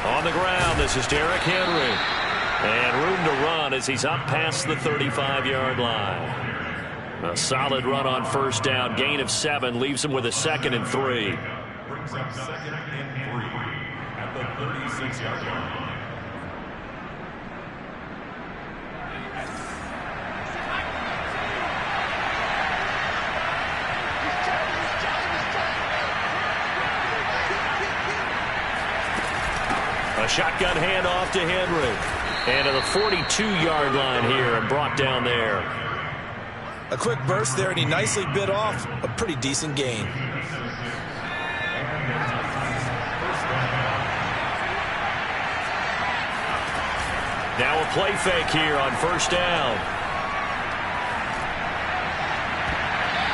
On the ground, this is Derrick Henry. And room to run as he's up past the 35-yard line. A solid run on first down. Gain of 7 leaves him with a 2nd and 3. Brings up 2nd and 3 at the 36-yard line. A shotgun handoff to Henry. And to the 42-yard line here and brought down there. A quick burst there, and he nicely bit off a pretty decent gain. Now a play fake here on first down.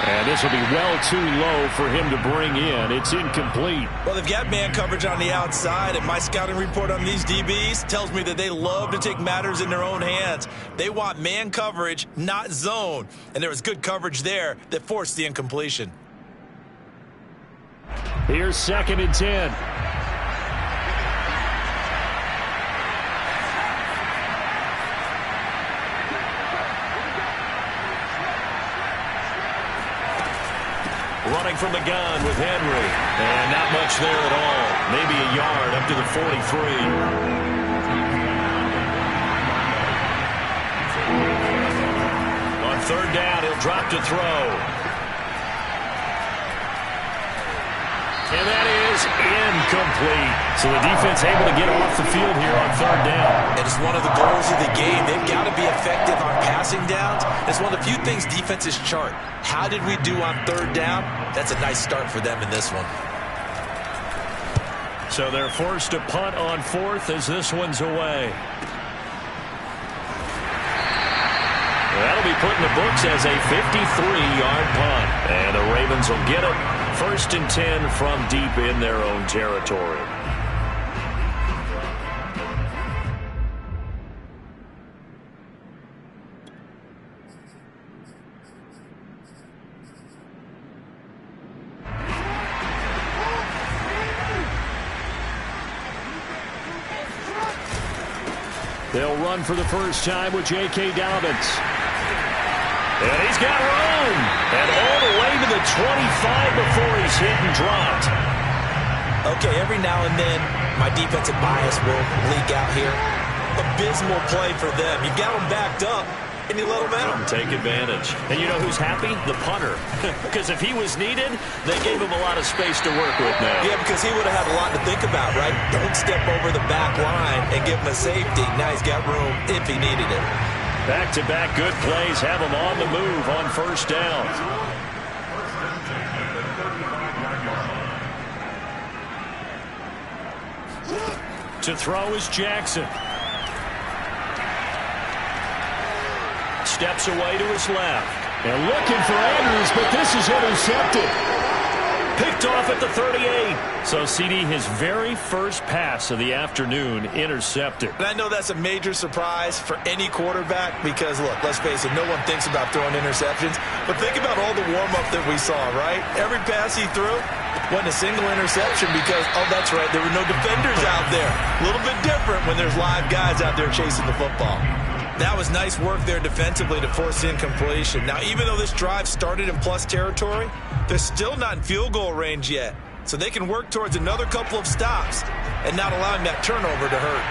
And this will be well too low for him to bring in. It's incomplete. Well, they've got man coverage on the outside, and my scouting report on these DBs tells me that they love to take matters in their own hands. They want man coverage, not zone. And there was good coverage there that forced the incompletion. Here's 2nd and 10. Running from the gun with Henry. And not much there at all. Maybe a yard up to the 43. On 3rd down, he'll drop to throw. And that is incomplete. So the defense able to get off the field here on 3rd down. It is one of the goals of the game. They've got to be effective on passing downs. It's one of the few things defenses chart. How did we do on 3rd down? That's a nice start for them in this one. So they're forced to punt on 4th as this one's away. That'll be put in the books as a 53-yard punt. And the Ravens will get it. 1st and 10 from deep in their own territory. They'll run for the first time with J.K. Dobbins. And he's got room. And all the way to the 25 before he's hit and dropped. Okay, every now and then, my defensive bias will leak out here. Abysmal play for them. You got them backed up, and you let them out. Take advantage. And you know who's happy? The punter. Because if he was needed, they gave him a lot of space to work with now. Yeah, because he would have had a lot to think about, right? Don't step over the back line and give him a safety. Now he's got room if he needed it. Back-to-back good plays have him on the move on first down. To throw is Jackson. Steps away to his left. And looking for Andrews, but this is intercepted. Picked off at the 38. So, CD, his very first pass of the afternoon intercepted. And I know that's a major surprise for any quarterback because, look, let's face it, no one thinks about throwing interceptions. But think about all the warm-up that we saw, right? Every pass he threw wasn't a single interception because, oh, that's right, there were no defenders out there. A little bit different when there's live guys out there chasing the football. That was nice work there defensively to force the incompletion. Now, even though this drive started in plus territory, they're still not in field goal range yet. So they can work towards another couple of stops and not allowing that turnover to hurt.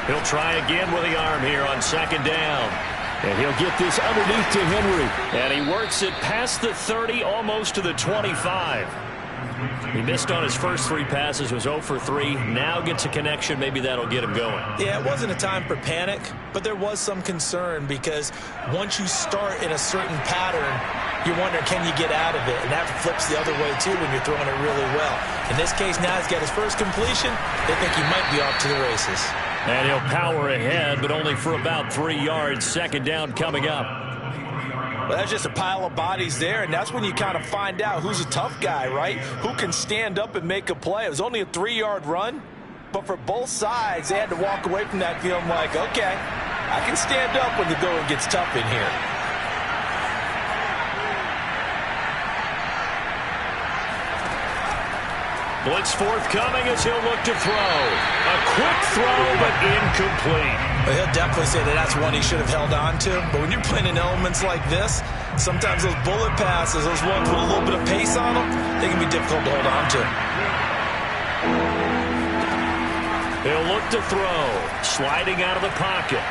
He'll try again with the arm here on 2nd down. And he'll get this underneath to Henry. And he works it past the 30, almost to the 25. He missed on his first 3 passes, was 0 for 3. Now gets a connection. Maybe that'll get him going. Yeah, it wasn't a time for panic, but there was some concern because once you start in a certain pattern, you wonder, can you get out of it? And that flips the other way, too, when you're throwing it really well. In this case, now he's got his first completion. They think he might be off to the races. And he'll power ahead, but only for about 3 yards. 2nd down coming up. Well, that's just a pile of bodies there, and that's when you kind of find out who's a tough guy, right? Who can stand up and make a play. It was only a 3-yard run, but for both sides, they had to walk away from that feeling like, okay, I can stand up when the going gets tough in here. Blitz forthcoming as he'll look to throw. A quick throw, but incomplete. Well, he'll definitely say that that's one he should have held on to. But when you're playing in elements like this, sometimes those bullet passes, those ones with a little bit of pace on them, they can be difficult to hold on to. He'll look to throw. Sliding out of the pocket.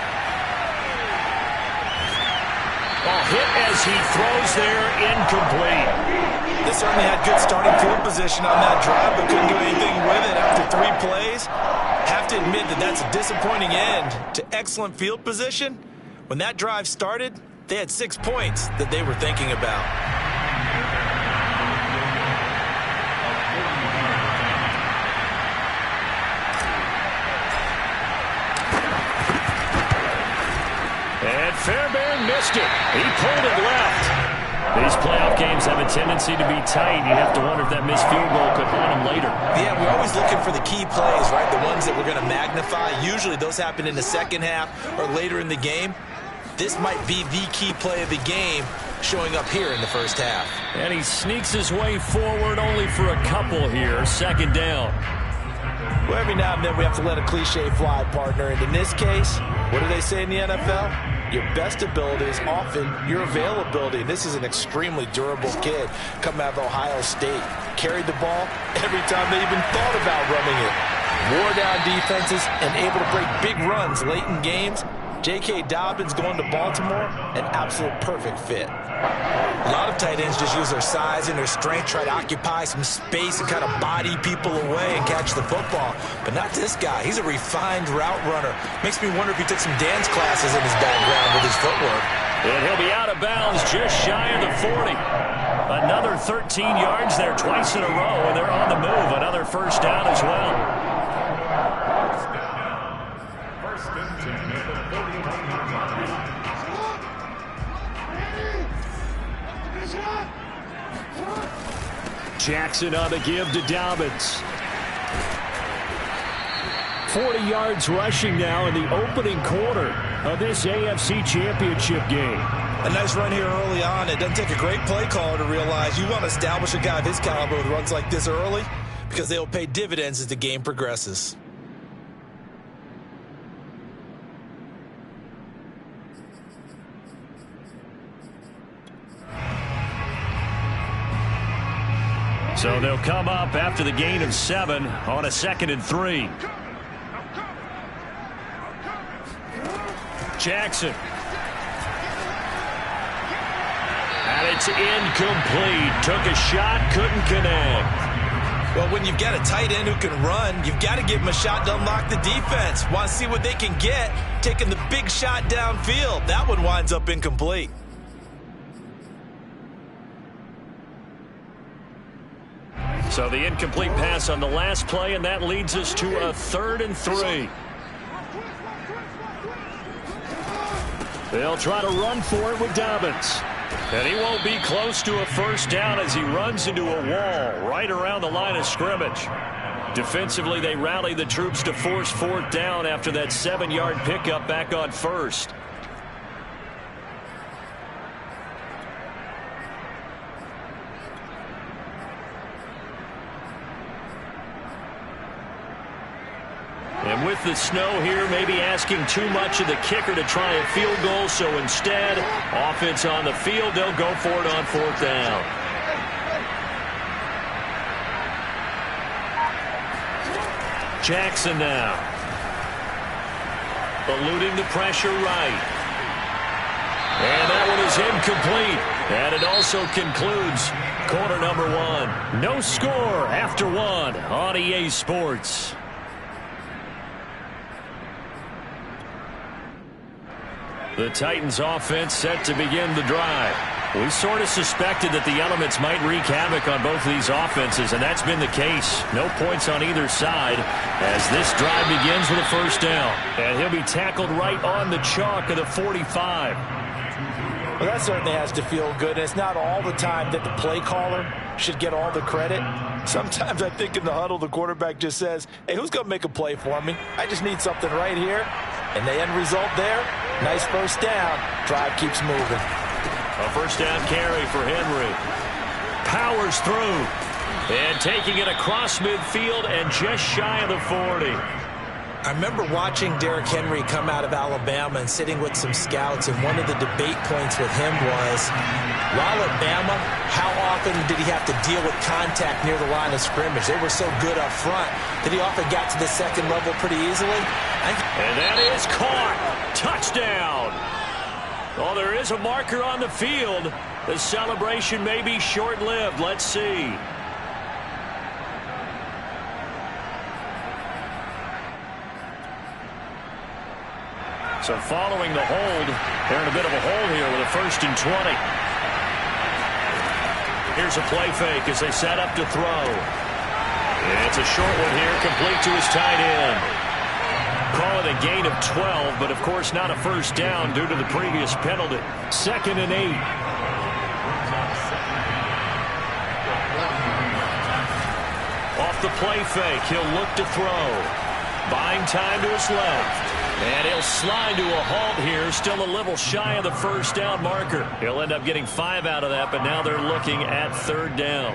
Ball hit as he throws there, incomplete. They certainly had good starting field position on that drive, but couldn't do anything with it after 3 plays. Have to admit that that's a disappointing end to excellent field position. When that drive started, they had 6 points that they were thinking about. And Fairbairn missed it. He pulled it left. These playoff games have a tendency to be tight. You have to wonder if that missed field goal could haunt them later. Yeah, we're always looking for the key plays, right? The ones that we're going to magnify. Usually those happen in the second half or later in the game. This might be the key play of the game showing up here in the first half. And he sneaks his way forward only for a couple here. Second down. Well, every now and then we have to let a cliche fly, partner. And in this case, what do they say in the NFL? Your best ability is often your availability. And this is an extremely durable kid coming out of Ohio State. Carried the ball every time they even thought about running it. Wore down defenses and able to break big runs late in games. J.K. Dobbins going to Baltimore, an absolute perfect fit. A lot of tight ends just use their size and their strength, try to occupy some space and kind of body people away and catch the football. But not this guy. He's a refined route runner. Makes me wonder if he took some dance classes in his background with his footwork. And he'll be out of bounds just shy of the 40. Another 13 yards there twice in a row, and they're on the move. Another first down as well. Jackson on the give to Dobbins. 40 yards rushing now in the opening quarter of this AFC Championship game. A nice run here early on. It doesn't take a great play caller to realize you want to establish a guy of his caliber with runs like this early because they will pay dividends as the game progresses. So they'll come up after the gain of 7 on a 2nd and 3. Jackson. And it's incomplete. Took a shot, couldn't connect. Well, when you've got a tight end who can run, you've got to give him a shot to unlock the defense. Want to see what they can get, taking the big shot downfield. That one winds up incomplete. So the incomplete pass on the last play, and that leads us to a 3rd and 3. They'll try to run for it with Dobbins. And he won't be close to a first down as he runs into a wall right around the line of scrimmage. Defensively, they rally the troops to force 4th down after that 7-yard pickup back on 1st. And with the snow here, maybe asking too much of the kicker to try a field goal. So instead, offense on the field, they'll go for it on 4th down. Jackson now. Eluding the pressure right. And that one is incomplete. And it also concludes quarter number 1. No score after 1 on EA Sports. The Titans offense set to begin the drive. We sort of suspected that the elements might wreak havoc on both of these offenses, and that's been the case. No points on either side as this drive begins with a first down. And he'll be tackled right on the chalk of the 45. Well, that certainly has to feel good. And it's not all the time that the play caller should get all the credit. Sometimes I think in the huddle, the quarterback just says, hey, who's going to make a play for me? I just need something right here. And the end result there, Nice first down. Drive keeps moving. A first down carry for Henry. Powers through. And taking it across midfield and just shy of the 40. I remember watching Derrick Henry come out of Alabama and sitting with some scouts, and one of the debate points with him was, while at Bama, how often did he have to deal with contact near the line of scrimmage? They were so good up front that he often got to the second level pretty easily. And that is caught. Touchdown. Well, there is a marker on the field. The celebration may be short-lived. Let's see. So following the hold, they're in a bit of a hole here with a 1st and 20. Here's a play fake as they set up to throw. It's a short one here, complete to his tight end. Call it a gain of 12, but of course not a first down due to the previous penalty. 2nd and 8. Off the play fake, he'll look to throw. Buying time to his left. And he'll slide to a halt here, still a little shy of the first down marker. He'll end up getting 5 out of that, but now they're looking at 3rd down.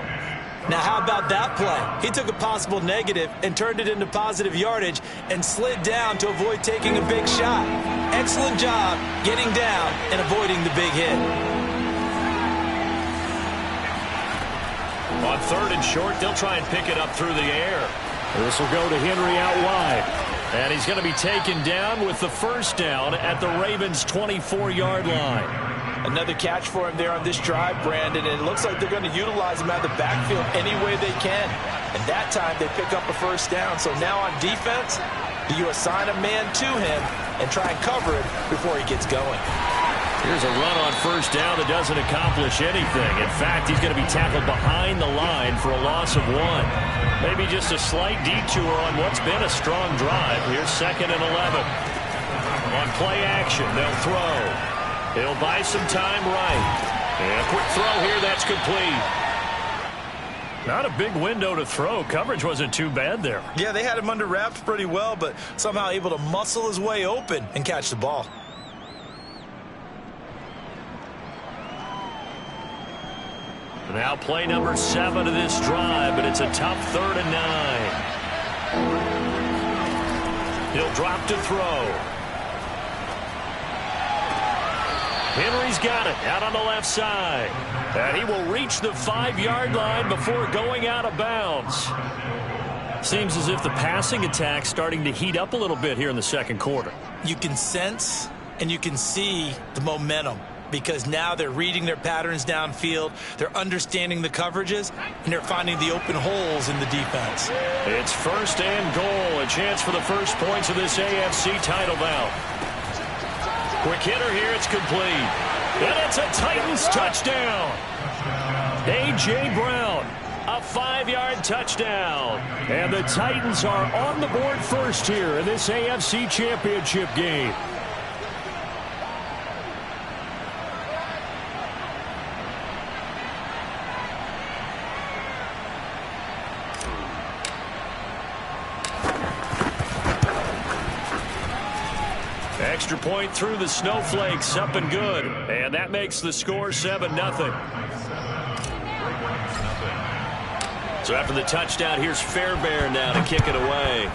Now, how about that play? He took a possible negative and turned it into positive yardage and slid down to avoid taking a big shot. Excellent job getting down and avoiding the big hit. On 3rd and short, they'll try and pick it up through the air. This will go to Henry out wide. And he's going to be taken down with the first down at the Ravens' 24-yard line. Another catch for him there on this drive, Brandon, and it looks like they're going to utilize him out of the backfield any way they can. And that time they pick up a first down. So now on defense, do you assign a man to him and try and cover it before he gets going? Here's a run on first down that doesn't accomplish anything. In fact, he's going to be tackled behind the line for a loss of 1. Maybe just a slight detour on what's been a strong drive. Here's 2nd and 11. On play action, they'll throw. He'll buy some time right. And a quick throw here, that's complete. Not a big window to throw. Coverage wasn't too bad there. Yeah, they had him under wraps pretty well, but somehow able to muscle his way open and catch the ball. Now play number 7 of this drive, but it's a tough 3rd and 9. He'll drop to throw. Henry's got it out on the left side. And he will reach the 5-yard line before going out of bounds. Seems as if the passing attack's starting to heat up a little bit here in the second quarter. You can sense and you can see the momentum, because now they're reading their patterns downfield, they're understanding the coverages, and they're finding the open holes in the defense. It's 1st and goal, a chance for the first points of this AFC title bout. Quick hitter here, it's complete. And it's a Titans touchdown. A.J. Brown, a 5-yard touchdown. And the Titans are on the board first here in this AFC Championship game. Extra point through the snowflakes, up and good. And that makes the score 7-0. So after the touchdown, here's Fairbairn now to kick it away.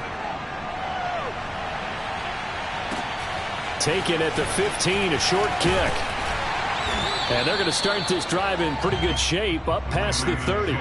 Taken at the 15, a short kick. And they're going to start this drive in pretty good shape, up past the 30.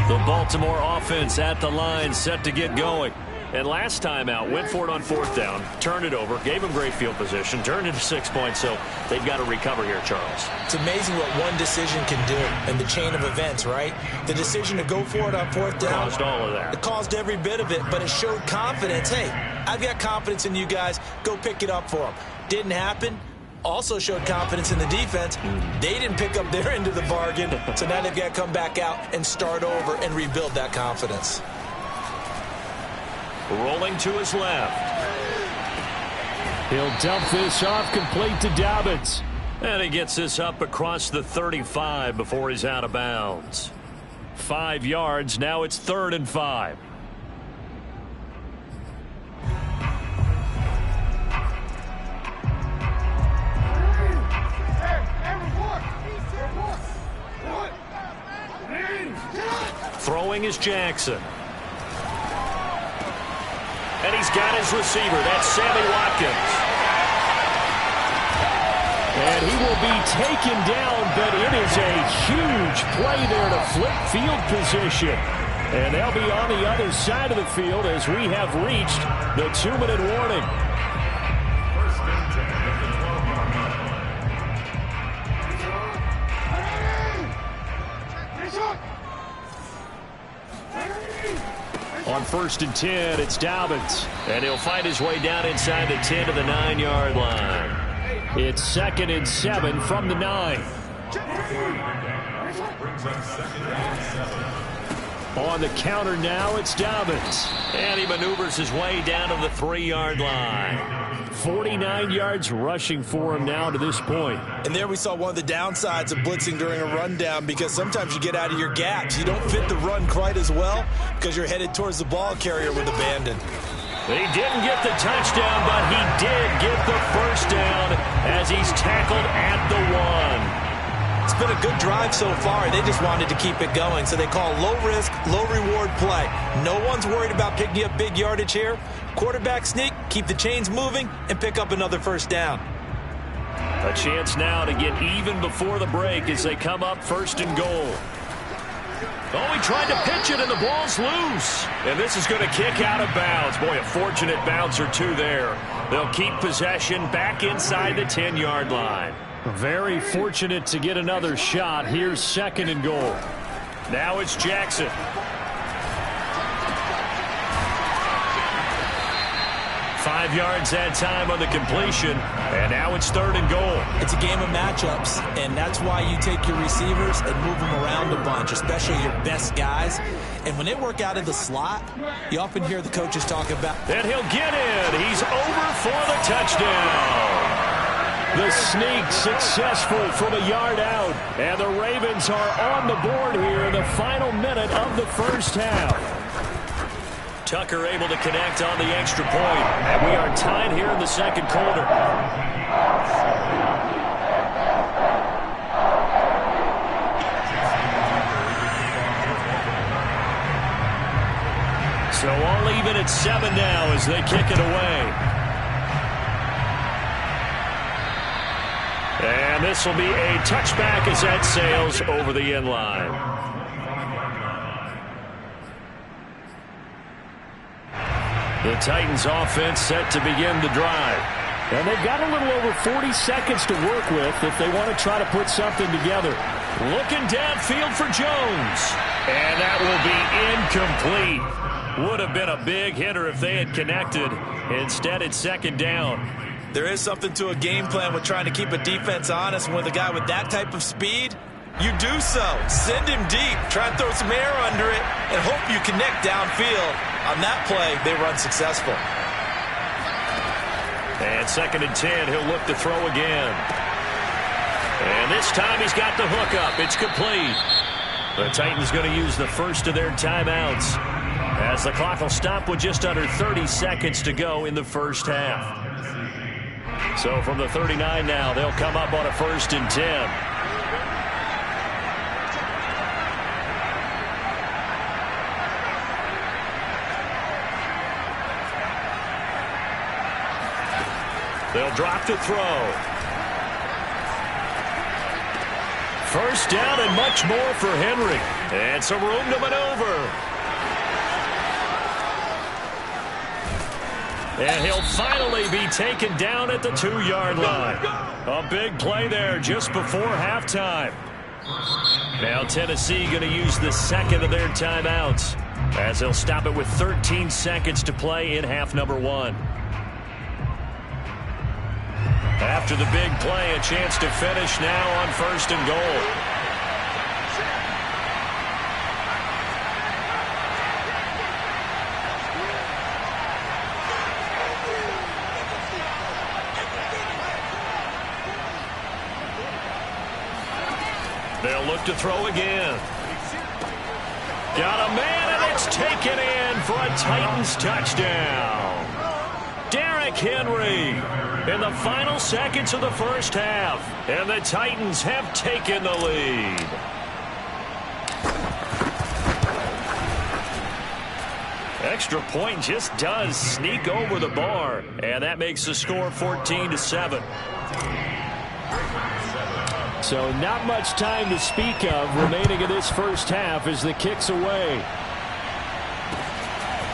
The Baltimore offense at the line, set to get going. And last time out, went for it on 4th down, turned it over, gave them great field position, turned into 6 points, so they've got to recover here, Charles. It's amazing what one decision can do in the chain of events, right? The decision to go for it on 4th down. Caused all of that. It caused every bit of it, but it showed confidence. Hey, I've got confidence in you guys. Go pick it up for them. Didn't happen. Also showed confidence in the defense. They didn't pick up their end of the bargain, so now they've got to come back out and start over and rebuild that confidence. Rolling to his left. He'll dump this off complete to Dobbins. And he gets this up across the 35 before he's out of bounds. 5 yards. Now it's 3rd and 5. Throwing is Jackson. And he's got his receiver. That's Sammy Watkins. And he will be taken down, but it is a huge play there to flip field position. And they'll be on the other side of the field as we have reached the 2-minute warning. On 1st and 10, it's Dobbins. And he'll find his way down inside the 10 to the 9-yard line. It's 2nd and 7 from the 9. On the counter now, it's Dobbins. And he maneuvers his way down to the 3-yard line. 49 yards rushing for him now to this point. And there we saw one of the downsides of blitzing during a rundown, because sometimes you get out of your gaps. You don't fit the run quite as well because you're headed towards the ball carrier with abandon. He didn't get the touchdown, but he did get the first down as he's tackled at the 1. It's been a good drive so far. They just wanted to keep it going, so they call low-risk, low-reward play. No one's worried about picking up big yardage here. Quarterback sneak, keep the chains moving, and pick up another first down. A chance now to get even before the break as they come up 1st and goal. Oh, he tried to pitch it, and the ball's loose. And this is going to kick out of bounds. Boy, a fortunate bounce or two there. They'll keep possession back inside the 10-yard line. Very fortunate to get another shot. Here's 2nd and goal. Now it's Jackson. 5 yards that time on the completion, and now it's 3rd and goal. It's a game of matchups, and that's why you take your receivers and move them around a bunch, especially your best guys. And when they work out of the slot, you often hear the coaches talk about. And he'll get in. He's over for the touchdown. The sneak successful from a yard out, and the Ravens are on the board here in the final minute of the first half. Tucker able to connect on the extra point, and we are tied here in the 2nd quarter. So all even at 7 now as they kick it away. And this will be a touchback as that sails over the end line. The Titans offense set to begin the drive. And they've got a little over 40 seconds to work with if they want to try to put something together. Looking downfield for Jones. And that will be incomplete. Would have been a big hitter if they had connected. Instead, it's 2nd down. There is something to a game plan with trying to keep a defense honest. And with a guy with that type of speed, you do so. Send him deep. Try and throw some air under it and hope you connect downfield. On that play, they run successful. And 2nd and 10, he'll look to throw again. And this time he's got the hook up. It's complete. The Titans going to use the first of their timeouts as the clock will stop with just under 30 seconds to go in the first half. So from the 39 now, they'll come up on a 1st and 10. They'll drop to throw. First down and much more for Henry. And some room to maneuver. And he'll finally be taken down at the 2-yard line. A big play there just before halftime. Now Tennessee going to use the 2nd of their timeouts as they'll stop it with 13 seconds to play in half number 1. After the big play, a chance to finish now on 1st and goal. to throw again. Got a man, and it's taken in for a Titans touchdown. Derrick Henry in the final seconds of the first half. And the Titans have taken the lead. Extra point just does sneak over the bar. And that makes the score 14-7. So not much time to speak of remaining in this first half as the kick's away.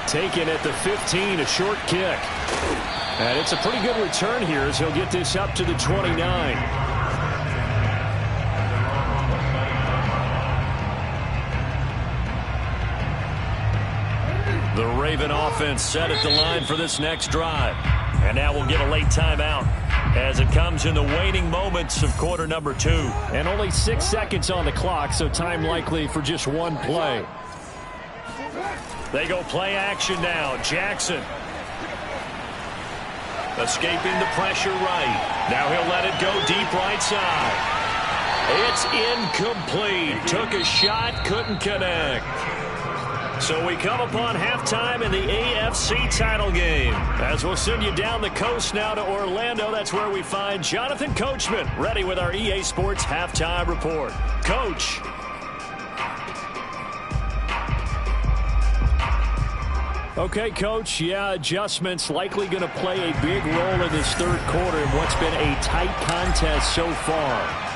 Taken at the 15, a short kick. And it's a pretty good return here as he'll get this up to the 29. The Raven offense set at the line for this next drive. And now we'll get a late timeout as it comes in the waning moments of quarter number 2. And only 6 seconds on the clock, so time likely for just one play. They go play action now. Jackson escaping the pressure right. Now he'll let it go deep right side. It's incomplete. Took a shot, couldn't connect. So we come upon halftime in the AFC title game. As we'll send you down the coast now to Orlando, that's where we find Jonathan Coachman ready with our EA Sports halftime report. Coach. Okay, Coach, yeah, adjustments likely going to play a big role in this third quarter in what's been a tight contest so far.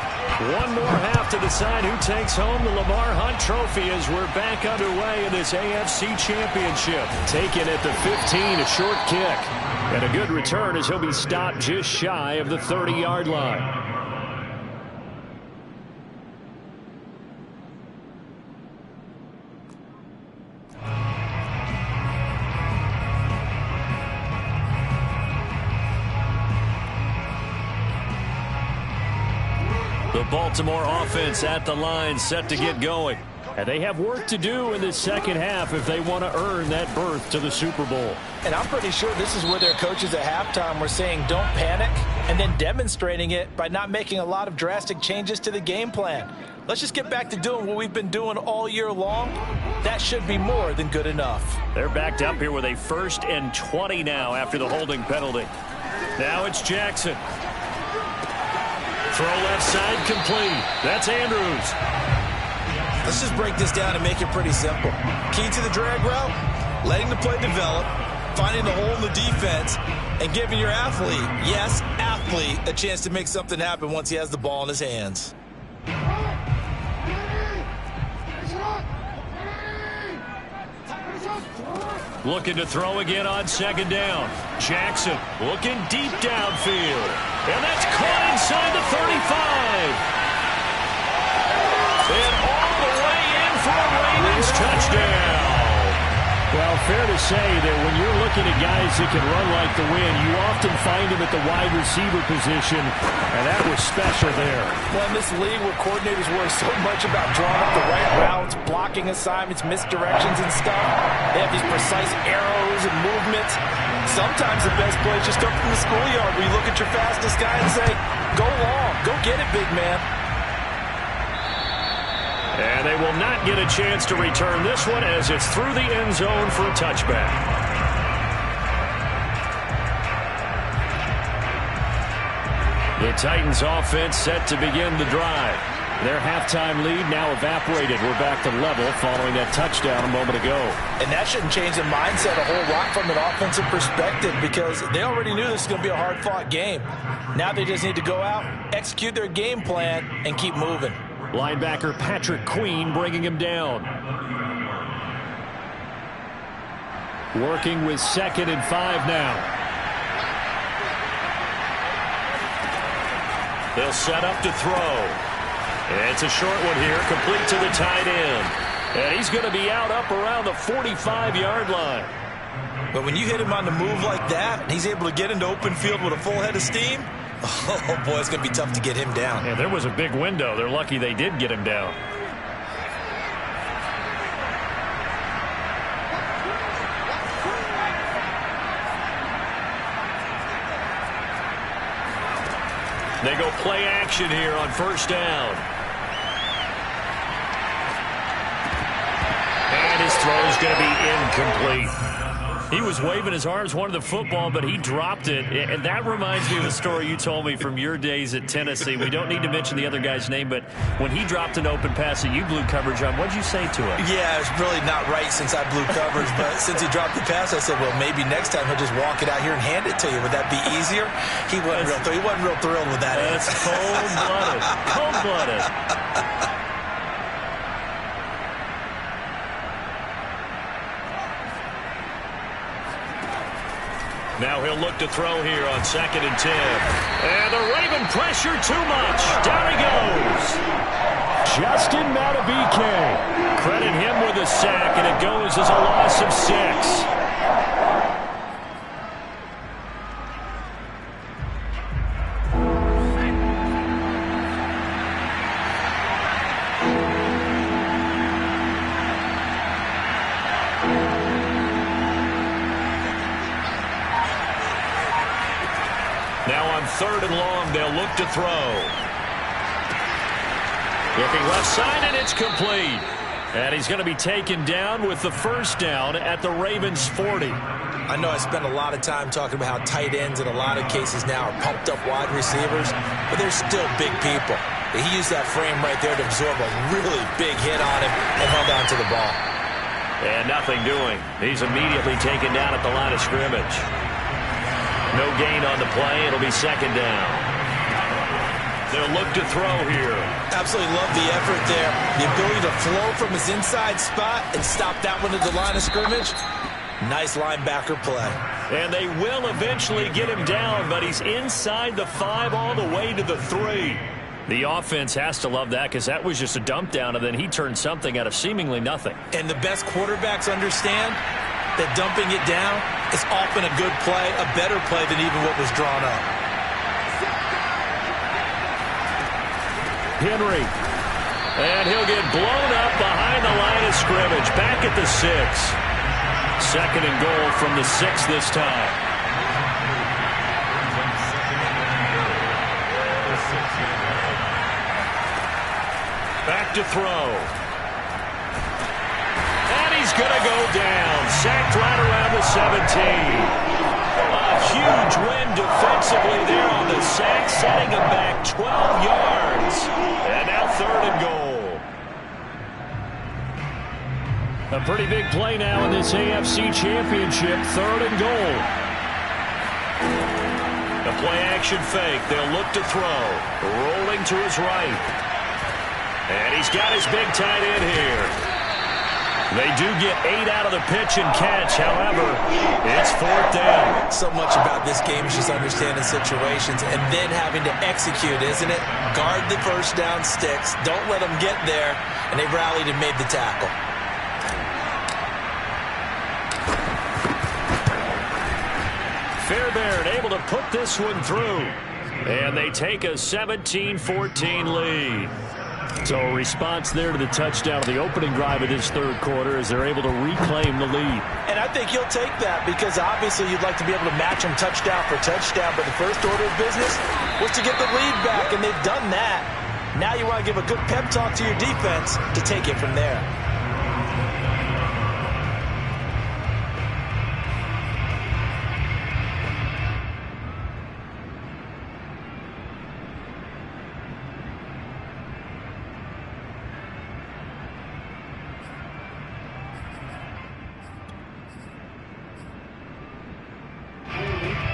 One more half to decide who takes home the Lamar Hunt Trophy as we're back underway in this AFC Championship. Taken at the 15, a short kick. And a good return as he'll be stopped just shy of the 30-yard line. The Baltimore offense at the line set to get going. And they have work to do in this second half if they want to earn that berth to the Super Bowl. And I'm pretty sure this is where their coaches at halftime were saying don't panic and then demonstrating it by not making a lot of drastic changes to the game plan. Let's just get back to doing what we've been doing all year long. That should be more than good enough. They're backed up here with a 1st and 20 now after the holding penalty. Now it's Jackson. Throw left side complete. That's Andrews. Let's just break this down and make it pretty simple. Key to the drag route, letting the play develop, finding the hole in the defense, and giving your athlete, yes, athlete, a chance to make something happen once he has the ball in his hands. Looking to throw again on 2nd down. Jackson looking deep downfield. And that's caught inside the 35. And all the way in for a Ravens touchdown. Well, fair to say that when you're looking at guys that can run like the wind, you often find them at the wide receiver position, and that was special there. Well, in this league where coordinators worry so much about drawing up the right routes, blocking assignments, misdirections and stuff, they have these precise arrows and movements. Sometimes the best play is just up from the schoolyard where you look at your fastest guy and say, go long, go get it, big man. And they will not get a chance to return this one as it's through the end zone for a touchback. The Titans offense set to begin the drive. Their halftime lead now evaporated. We're back to level following that touchdown a moment ago. And that shouldn't change the mindset a whole lot from an offensive perspective because they already knew this was going to be a hard-fought game. Now they just need to go out, execute their game plan, and keep moving. Linebacker Patrick Queen bringing him down. Working with 2nd and 5 now. They'll set up to throw. It's a short one here, complete to the tight end. And he's going to be out up around the 45-yard line. But when you hit him on the move like that, he's able to get into open field with a full head of steam, oh, boy, it's going to be tough to get him down. Yeah, there was a big window. They're lucky they did get him down. They go play action here on 1st down. going to be incomplete. He was waving his arms, wanted the football, but he dropped it. And that reminds me of the story you told me from your days at Tennessee. We don't need to mention the other guy's name, but when he dropped an open pass that you blew coverage on, what'd you say to him? Yeah, it's really not right since I blew coverage, but since he dropped the pass, I said, well, maybe next time he'll just walk it out here and hand it to you. Would that be easier? He wasn't real thrilled with that. That's cold-blooded. Cold-blooded. Now he'll look to throw here on 2nd and 10. And the Raven pressure too much. Down he goes. Justin Madubuike. Credit him with a sack, and it goes as a loss of 6. Now on 3rd and long, they'll look to throw. Looking left side, and it's complete. And he's going to be taken down with the first down at the Ravens' 40. I know I spent a lot of time talking about how tight ends in a lot of cases now are pumped up wide receivers, but they're still big people. He used that frame right there to absorb a really big hit on him and held on to the ball. And nothing doing. He's immediately taken down at the line of scrimmage. No gain on the play. It'll be 2nd down. They'll look to throw here. Absolutely love the effort there. The ability to flow from his inside spot and stop that one at the line of scrimmage. Nice linebacker play. And they will eventually get him down, but he's inside the 5 all the way to the 3. The offense has to love that because that was just a dump down, and then he turned something out of seemingly nothing. And the best quarterbacks understand that dumping it down is often a good play, a better play than even what was drawn up. Henry. And he'll get blown up behind the line of scrimmage. Back at the 6. 2nd and goal from the 6 this time. Back to throw. And he's going to go down. Sacked right around the 17. A huge win defensively there on the sack, setting him back 12 yards. And now 3rd and goal. A pretty big play now in this AFC Championship. 3rd and goal. A play-action fake. They'll look to throw. Rolling to his right. And he's got his big tight end here. They do get 8 out of the pitch and catch. However, it's 4th down. So much about this game is just understanding situations and then having to execute, isn't it? Guard the first down sticks. Don't let them get there. And they rallied and made the tackle. Fairbairn able to put this one through. And they take a 17-14 lead. So a response there to the touchdown of the opening drive of this 3rd quarter as they're able to reclaim the lead. And I think you'll take that because obviously you'd like to be able to match them touchdown for touchdown, but the first order of business was to get the lead back, and they've done that. Now you want to give a good pep talk to your defense to take it from there.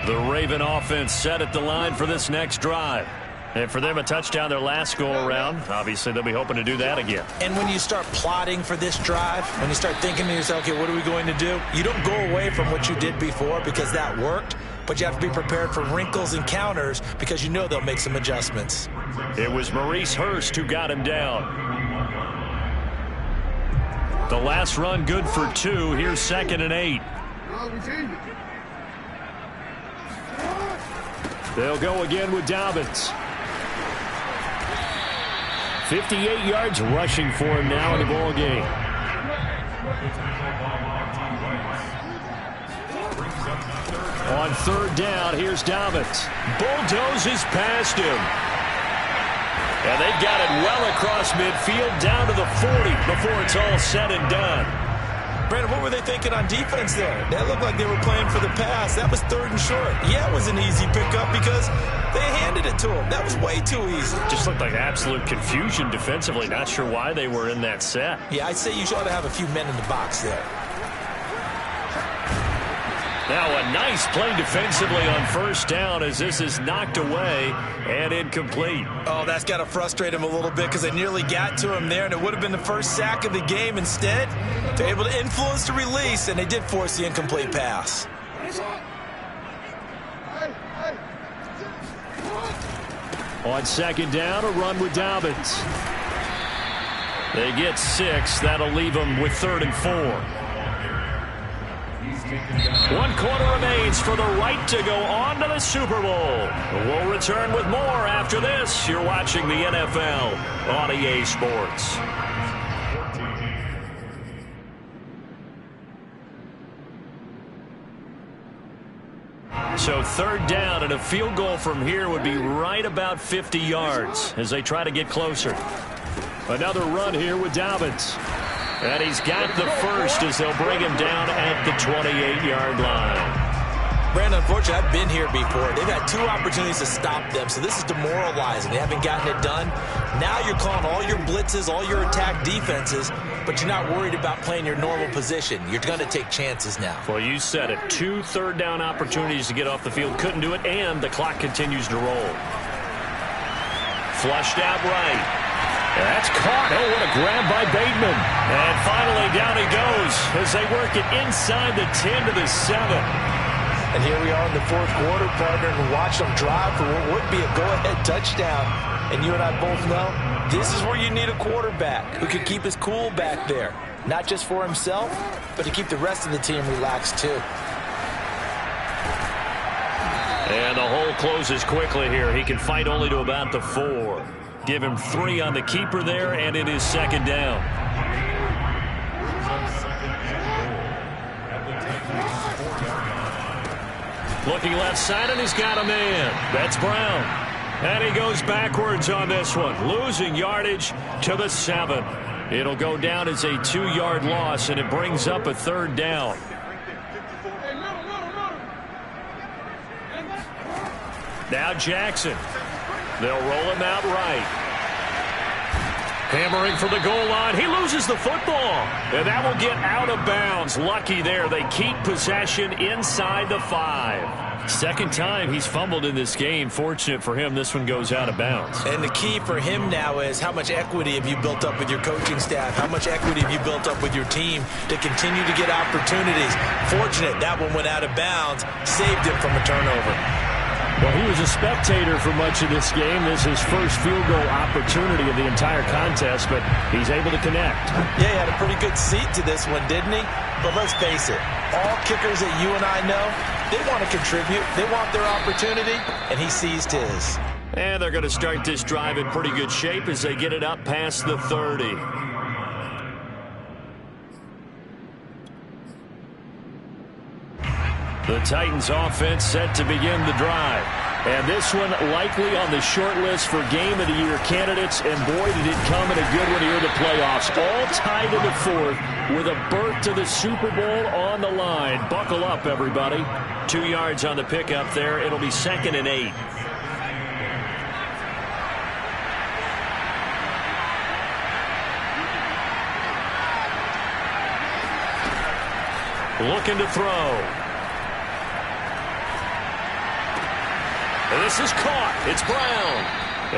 The Raven offense set at the line for this next drive. And for them, a touchdown their last go-around. Obviously, they'll be hoping to do that again. And when you start plotting for this drive, when you start thinking to yourself, okay, what are we going to do? You don't go away from what you did before because that worked, but you have to be prepared for wrinkles and counters because you know they'll make some adjustments. It was Maurice Hurst who got him down. The last run good for 2. Here's 2nd and 8. They'll go again with Dobbins. 58 yards rushing for him now in the ball game. On 3rd down, here's Dobbins. Bulldozes past him. And they've got it well across midfield down to the 40 before it's all said and done. Brandon, what were they thinking on defense there? That looked like they were playing for the pass. That was 3rd and short. Yeah, it was an easy pickup because they handed it to him. That was way too easy. Just looked like absolute confusion defensively. Not sure why they were in that set. Yeah, I'd say you ought to have a few men in the box there. Now a nice play defensively on 1st down as this is knocked away and incomplete. Oh, that's got to frustrate him a little bit because they nearly got to him there, and it would have been the first sack of the game. Instead, they're able to influence the release, and they did force the incomplete pass. On 2nd down, a run with Dobbins. They get 6. That'll leave them with 3rd and 4. 1 quarter remains for the right to go on to the Super Bowl. We'll return with more after this. You're watching the NFL on EA Sports. So 3rd down and a field goal from here would be right about 50 yards as they try to get closer. Another run here with Dobbins. And he's got the first as they'll bring him down at the 28-yard line. Brandon, unfortunately, I've been here before. They've had 2 opportunities to stop them, so this is demoralizing. They haven't gotten it done. Now you're calling all your blitzes, all your attack defenses, but you're not worried about playing your normal position. You're going to take chances now. Well, you said it. 2 third-down opportunities to get off the field. Couldn't do it, and the clock continues to roll. Flushed out right. That's caught. Oh, what a grab by Bateman. And finally, down he goes as they work it inside the 10 to the 7. And here we are in the 4th quarter, partner, and watch them drive for what would be a go-ahead touchdown. And you and I both know this is where you need a quarterback who can keep his cool back there. Not just for himself, but to keep the rest of the team relaxed, too. And the hole closes quickly here. He can fight only to about the 4. Give him 3 on the keeper there, and it is 2nd down. Looking left side, and he's got a man. That's Brown. And he goes backwards on this one, losing yardage to the 7. It'll go down as a 2-yard loss, and it brings up a 3rd down. Now Jackson. They'll roll him out right. Hammering for the goal line. He loses the football. And that will get out of bounds. Lucky there. They keep possession inside the 5. 2nd time he's fumbled in this game. Fortunate for him, this one goes out of bounds. And the key for him now is how much equity have you built up with your coaching staff? How much equity have you built up with your team to continue to get opportunities? Fortunate that one went out of bounds. Saved him from a turnover. Well, he was a spectator for much of this game. This is his first field goal opportunity of the entire contest, but he's able to connect. Yeah, he had a pretty good seat to this one, didn't he? But let's face it, all kickers that you and I know, they want to contribute. They want their opportunity, and he seized his. And they're going to start this drive in pretty good shape as they get it up past the 30. The Titans offense set to begin the drive. And this one likely on the short list for Game of the Year candidates. And boy, did it come in a good one here in the playoffs. All tied in the 4th with a berth to the Super Bowl on the line. Buckle up, everybody. 2 yards on the pickup there. It'll be 2nd and 8. Looking to throw. And this is caught. It's Brown.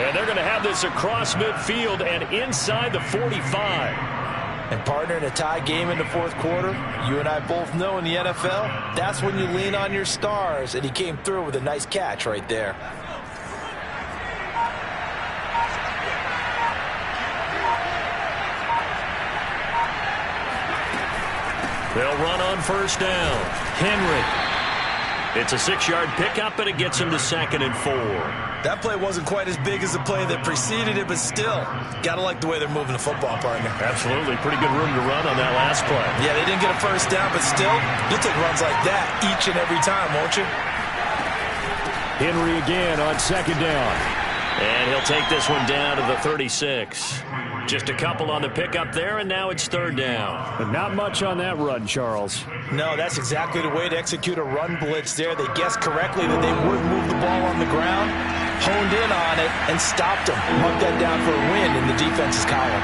And they're going to have this across midfield and inside the 45. And partner, in a tie game in the 4th quarter, you and I both know in the NFL, that's when you lean on your stars. And he came through with a nice catch right there. They'll run on 1st down. Henry. It's a 6-yard pickup, and it gets him to 2nd and 4. That play wasn't quite as big as the play that preceded it, but still, got to like the way they're moving the football, partner. Absolutely. Pretty good room to run on that last play. Yeah, they didn't get a 1st down, but still, you'll take runs like that each and every time, won't you? Henry again on 2nd down. And he'll take this one down to the 36. Just a couple on the pickup there, and now it's third down. But not much on that run, Charles. No, that's exactly the way to execute a run blitz there. They guessed correctly that they would move the ball on the ground, honed in on it, and stopped them. Marked that down for a win in the defense's column.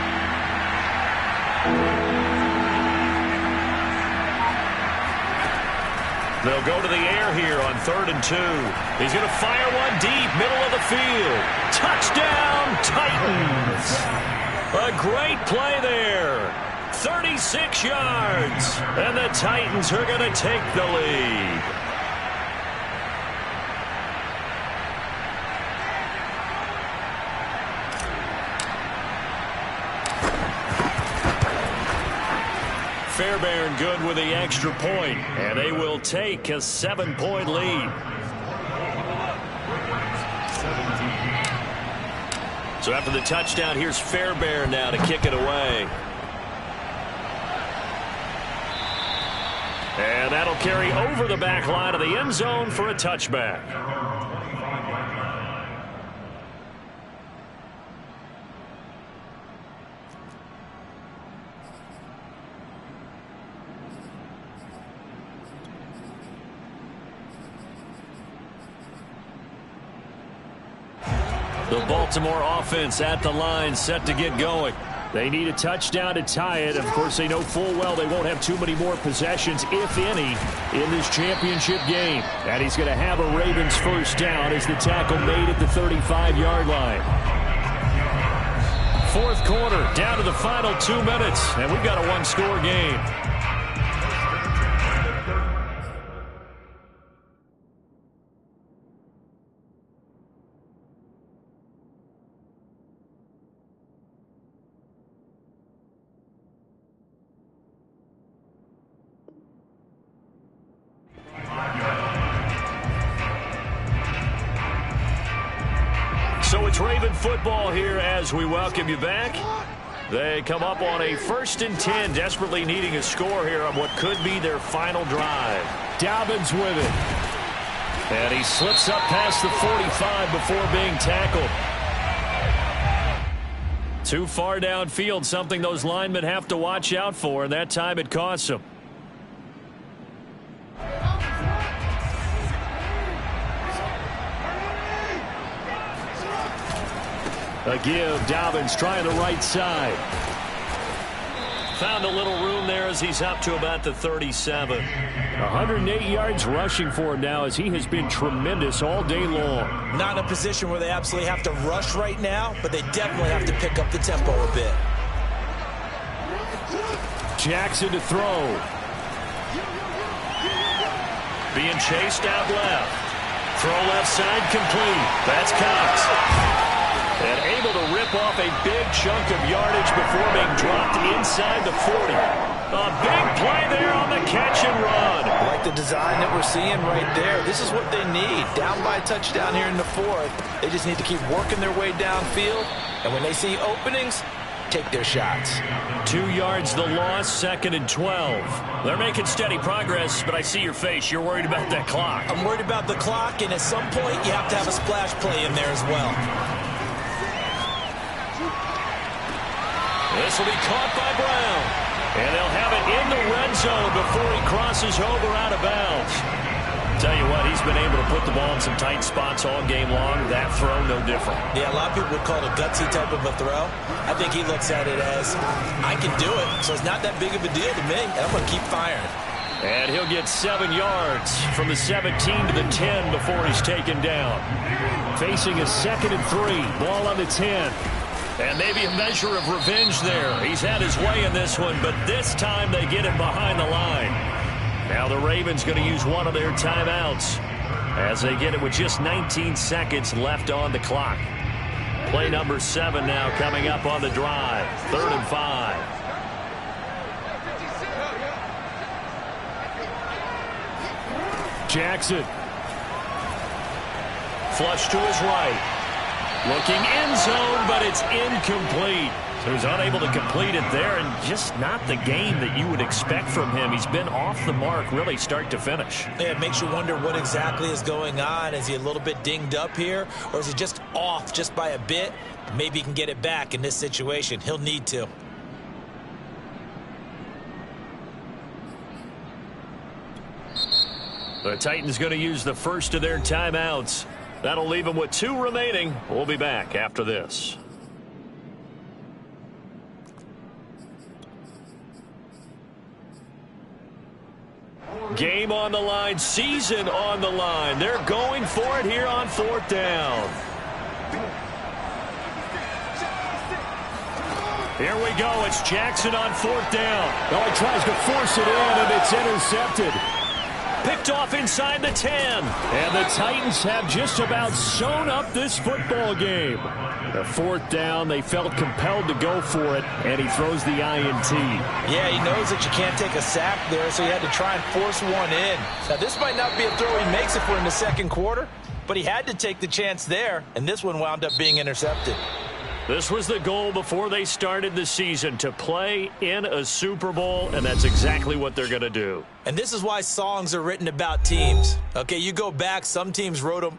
They'll go to the air here on 3rd and 2. He's going to fire one deep, middle of the field. Touchdown, Titans! A great play there. 36 yards. And the Titans are going to take the lead. Fairbairn good with the extra point, and they will take a 7-point lead. So after the touchdown, here's Fairbairn now to kick it away. And that'll carry over the back line of the end zone for a touchback. The Baltimore offense at the line, set to get going. They need a touchdown to tie it. Of course, they know full well they won't have too many more possessions, if any, in this championship game. And he's going to have a Ravens first down as the tackle made at the 35-yard line. Fourth quarter, down to the final 2 minutes, and we've got a one-score game. So it's Raven football here as we welcome you back. They come up on a 1st and 10, desperately needing a score here on what could be their final drive. Dobbins with it. And he slips up past the 45 before being tackled. Too far downfield, something those linemen have to watch out for, and that time it costs them. A give, Dobbins trying the right side. Found a little room there as he's up to about the 37. 108 yards rushing for him now as he has been tremendous all day long. Not in a position where they absolutely have to rush right now, but they definitely have to pick up the tempo a bit. Jackson to throw. Being chased out left. Throw left side complete. That's Cox. And able to rip off a big chunk of yardage before being dropped inside the 40. A big play there on the catch and run. Like the design that we're seeing right there. This is what they need. Down by a touchdown here in the 4th. They just need to keep working their way downfield. And when they see openings, take their shots. 2 yards the loss, 2nd and 12. They're making steady progress, but I see your face. You're worried about that clock. I'm worried about the clock, and at some point you have to have a splash play in there as well. This will be caught by Brown. And they'll have it in the red zone before he crosses over out of bounds. Tell you what, he's been able to put the ball in some tight spots all game long. That throw, no different. Yeah, a lot of people would call it a gutsy type of a throw. I think he looks at it as, I can do it, so it's not that big of a deal to me, and I'm going to keep firing. And he'll get 7 yards from the 17 to the 10 before he's taken down. Facing a 2nd and 3, ball on the 10. And maybe a measure of revenge there. He's had his way in this one, but this time they get him behind the line. Now the Ravens going to use one of their timeouts as they get it with just 19 seconds left on the clock. Play number 7 now coming up on the drive. 3rd and 5. Jackson. Flush to his right. Looking end zone, but it's incomplete. He was unable to complete it there, and just not the game that you would expect from him. He's been off the mark really start to finish. Yeah, it makes you wonder what exactly is going on. Is he a little bit dinged up here, or is he just off just by a bit? Maybe he can get it back in this situation. He'll need to. The Titans going to use the first of their timeouts. That'll leave them with 2 remaining. We'll be back after this. Game on the line, season on the line. They're going for it here on 4th down. Here we go. It's Jackson on 4th down. Oh, he tries to force it in, and it's intercepted. Picked off inside the 10. And the Titans have just about sewn up this football game. The 4th down, they felt compelled to go for it, and he throws the INT. Yeah, he knows that you can't take a sack there, so he had to try and force one in. Now, this might not be a throw he makes if we're in the second quarter, but he had to take the chance there, and this one wound up being intercepted. This was the goal before they started the season, to play in a Super Bowl, and that's exactly what they're going to do. And this is why songs are written about teams. Okay, you go back, some teams wrote them